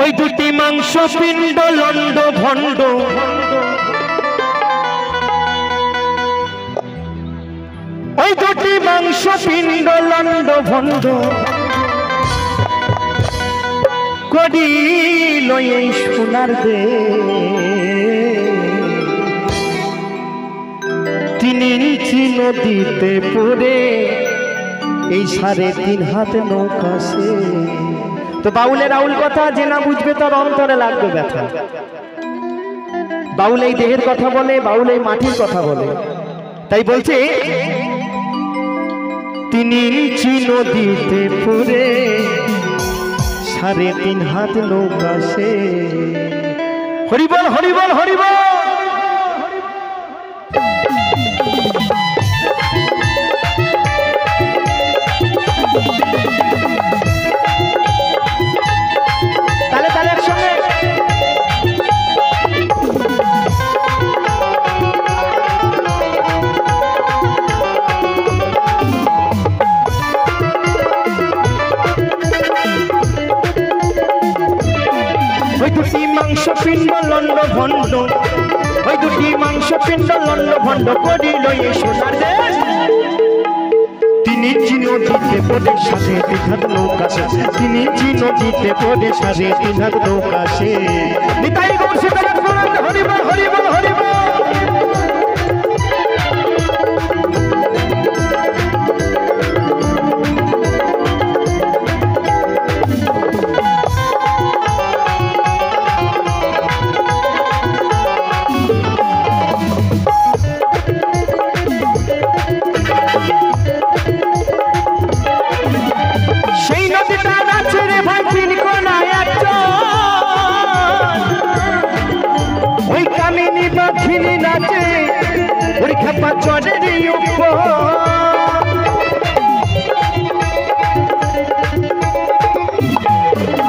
ওই দুটি মাংস পিণ্ড লন্ড ভণ্ড ওই দুটি মাংস পিণ্ড লন্ড ভণ্ড করিল এই সোনার দে তিনি নদীতে পড়ে এই 3.5 হাত নৌকা সে। তো বাউলের আউল কথা যে না বুঝবে তার অন্তরে লাগবে ব্যথা। বাউল এই দেহের কথা বলে, বাউল এই মাটির কথা বলে। তাই বলছে তিনি নদীতে পড়ে 3.5 হাত নৌকা সে। হরিবল হরিবল হরিবল। তালে তালে একসঙ্গে। ওই দুটি মাংস পিণ্ড লন্ড ভণ্ড ওই দুটি মাংস পিণ্ড লন্ড ভণ্ড করিল এই সোনার দেশ তিনি নদীতে পড়ে 3.5 হাত নৌকা সে। তিনি নদীতে পড়ে 3.5 হাত নৌকা সে। নিতাই গৌর সীতারাম গৌরাঙ্গ হরিবল হরিবল হরিবল।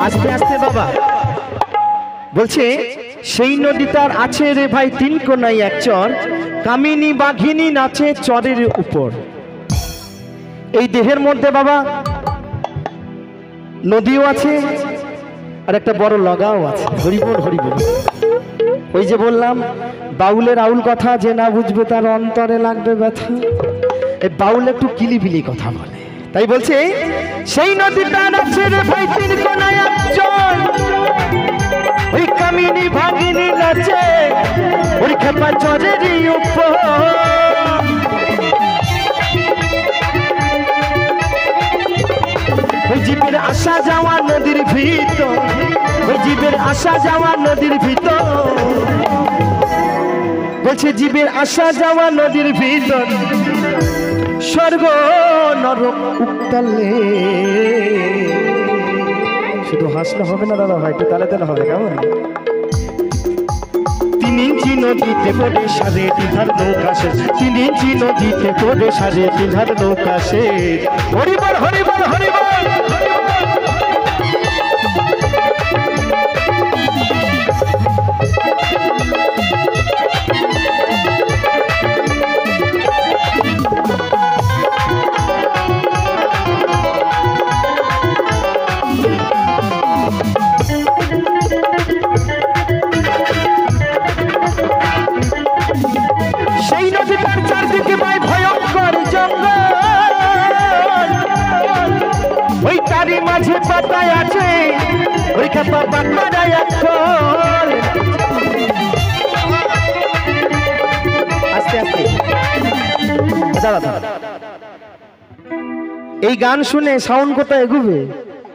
আস্তে আস্তে বাবা বলছে সেই নদীটার আছে রে ভাই 3 কোনায় এক চর, কামিনী বাঘিনী নাচে চরের উপর। এই দেহের মধ্যে বাবা নদীও আছে আর একটা বড় লগাও আছে। হরিবল হরিবল। ওই যে বললাম বাউলের আউল কথা যে না বুঝবে তার অন্তরে লাগবে ব্যথা। এই বাউল একটু কিলিবিলি কথা বলে। তাই বলছে সেই নদীটা আছে রে ভাই 3 কোনায় এক চর, ওই কামিনী ভাগিনী নাচে ওই খেপা চরের উপর। ওই জীবের আসা যাওয়া নদীর ভিতর, ওই জীবের আসা যাওয়া নদীর ভিতর। বলছে জীবের আসা যাওয়া নদীর ভিতর স্বর্গ নরক উত্তালে। শুধু হাসলে হবে না দাদা ভাই, একটু তালে তালে হবে কেমন? তিনি নদীতে পড়ে 3.5 হাত নৌকা সে। তিনি নদীতে পড়ে 3.5 হাত নৌকা সে। হরিবল হরিবল হরিবল। সেই নদীটার চারদিকে ভাই ভয়ঙ্কর জঙ্গল, ওই তারই মাঝে পাতায় আছে ওই খেপা পাতায় এখন। আস্তে আস্তে দাদা এই গান শুনে সাউন্ড কোথায় এগুবে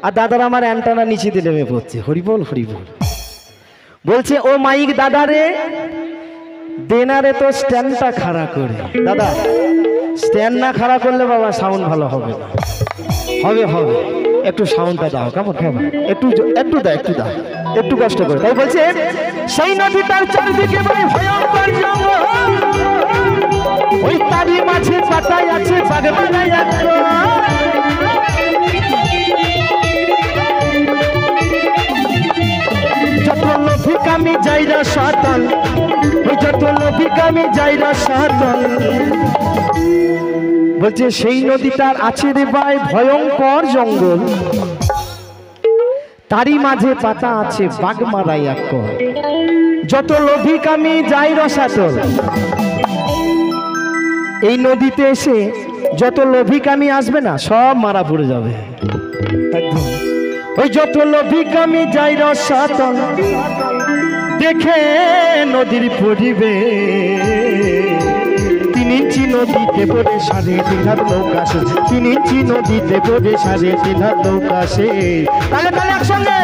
আর দাদারা আমার অ্যান্টানা নিচে দিলে নেমে পড়ছে। হরিবল হরিবল। বলছে ও মাইক দাদা রে দেনারে তো স্ট্যান্ডটা খাড়া করে। দাদা স্ট্যান্ড না খাড়া করলে বাবা সাউন্ড ভালো হবে না। হবে হবে একটু সাউন্ডটা দাও কেমন কেমন একটু একটু দাও একটু দাও একটু কষ্ট করে। তাই বলছে সেই নদীটার চারিদিকে ভাই ভয়ঙ্কর জঙ্গল, ওই তারই মাঝে পাতায় আছে বাগবানায় যত লোভিক আমি যাইরা সাতাল, ওই যত লোভিক আমি যাইরা সাতাল। বলছে সেই নদীটার আছে রে ভাই ভয়ঙ্কর জঙ্গল, তারই মাঝে পাতা আছে বাগমারাই এক কর। যত লোভী কামি যাই রসাতল, এই নদীতে এসে যত লোভী কামি আসবে না সব মারা পড়ে যাবে একদম। ওই যত লোভী কামি যাই রসাতল, দেখে নদীর পড়িবে 3 ইঞ্চি নদীতে পড়ে 3.5 হাত নৌকা সে, 3 ইঞ্চি নদীতে পড়ে 3.5 হাত নৌকা সে। তাহলে তাহলে একসঙ্গে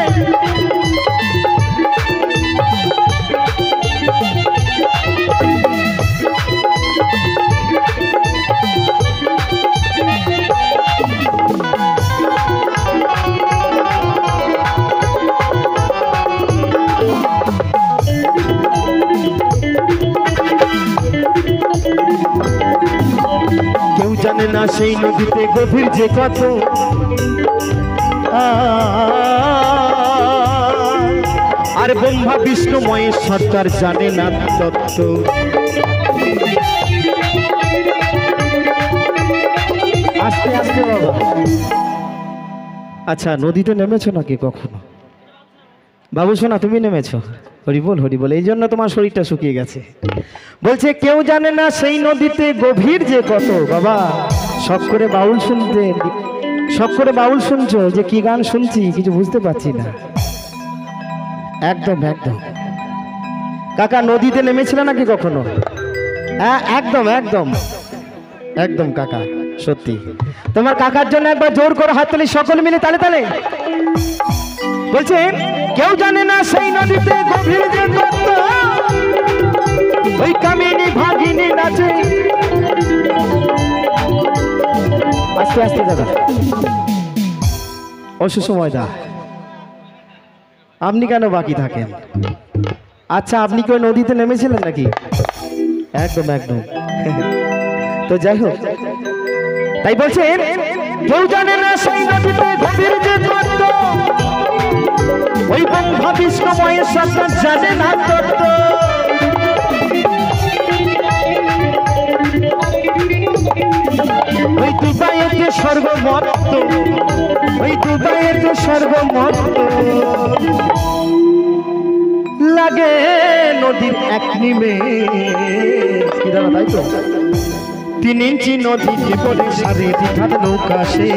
জানে না সেই নদীতে গভীর যে কত, আর ব্রহ্মা বিষ্ণু মহেশ্বর তার জানে না তত্ত্ব। আস্তে আস্তে বাবা। আচ্ছা, নদীতে নেমেছো নাকি কখনো? বাবু শোনা, তুমি নেমেছো? হরি বল হরি বল। এই জন্য তোমার শরীরটা শুকিয়ে গেছে। বলছে কেউ জানে না সেই নদীতে গভীর যে কত। বাবা শখ করে বাউল শুনতে, শখ করে বাউল শুনছো, যে কি গান শুনছি কিছু বুঝতে পারছি না। একদম একদম। কাকা নদীতে নেমেছিল নাকি কখনো? একদম একদম একদম কাকা, সত্যি। তোমার কাকার জন্য একবার জোর করে হাত তালি সকল মিলে, তালে তালে। বলছে কেউ জানে না সেই নদীতে গভীর যে কত, ওই কামিনী ভাগিনী নাচে। আস্তে আস্তে দাদা, অসুসময় দা, আপনি কেন বাকি থাকেন? আচ্ছা, আপনি কি ওই নদীতে নেমেছিলেন নাকি? একদম একদম। তো যাই হোক, তাই বলছে কেউ জানে না সেই নদীতে গভীর যে কত, ওই ব্রহ্মা বিষ্ণু মহেশ্বর জানে না তত্ত্ব। ওই দুবাইতে সর্বমত্ত, ওই দুবাইতে সর্বমত্ত, লাগে নদীর এক নিমে। কি দাদা, তাই তো? 3 ইঞ্চি নদীতে পড়ে 3.5 হাত নৌকা সে।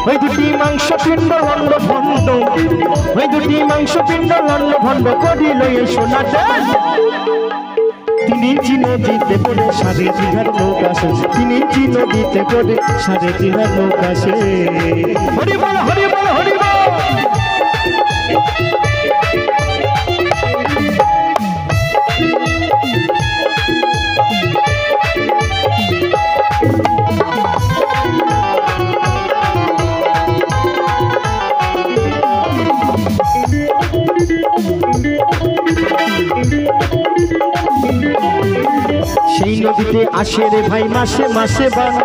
ওই দুটি মাংস পিণ্ড লন্ড ভণ্ড, ওই দুটি মাংস পিণ্ড লন্ড ভণ্ড করিল এই সোনাটা। 3 ইঞ্চি নদীতে পড়ে 3.5 হাত নৌকা সে, 3 ইঞ্চি নদীতে পড়ে 3.5 হাত নৌকা সে। হরি বল হরি বল হরি বল। সেই নদীতে আসে রে ভাই মাসে মাসে বান,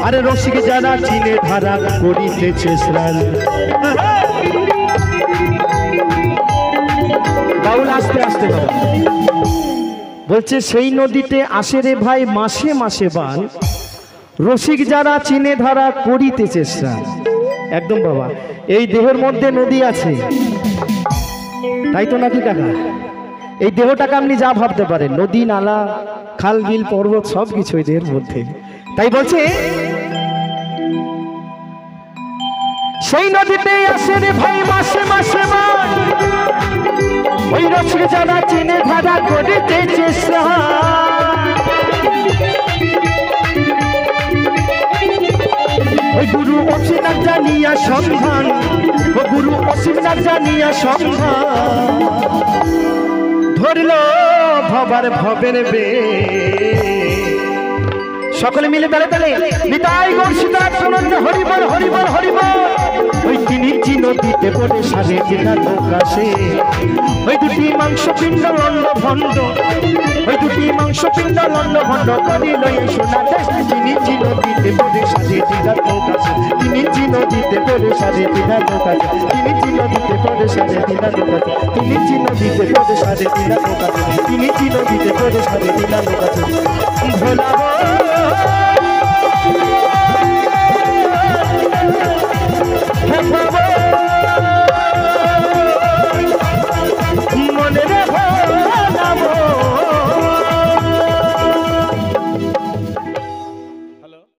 আরে রসিক যারা চিনে ধারা করিতেছে স্নান। বাউল আস্তে আস্তে বলছে সেই নদীতে আসে রে ভাই মাসে মাসে বান, রসিক যারা চিনে ধারা করিতেছে স্নান। একদম বাবা, এই দেহের মধ্যে নদী আছে, তাই তো নাকি কাকা? এই দেহটাকে আপনি যা ভাবতে পারেন, নদী নালা খাল বিল পর্বত সব কিছু এই দেহের মধ্যে। তাই বলছে সেই নদীতে আসে রে ভাই মাসে মাসে মান, ওই রসিক যারা চিনে ধারা করিতেছে স্নান। ওই গুরু অসীনাথ জানিয়া সন্ধান, ও গুরু অসীনাথ জানিয়া সন্ধান, ধরল ভবার ভবের বে। সকলে মিলে তালে তালে নিতাই গৌর সীতার চরণে হরি বল হরি বল হরি বল। ওই 3 ইঞ্চি নদীতে পড়ে 3.5 হাত নৌকা সে। ওই দুটি মাংস পিণ্ড লন্ড ভণ্ড, ওই দুটি মাংস পিণ্ড লন্ড ভণ্ড করিল এই সোনা দেশ। 3 ইঞ্চি নদীতে পড়ে 3.5 হাত নৌকা সে, 3 ইঞ্চি নদীতে পড়ে 3.5 হাত নৌকা সে, 3 ইঞ্চি নদীতে পড়ে 3.5 হাত নৌকা সে, 3 ইঞ্চি নদীতে পড়ে 3.5 হাত নৌকা সে, 3 ইঞ্চি নদীতে পড়ে 3.5 হাত নৌকা সে। ভোলা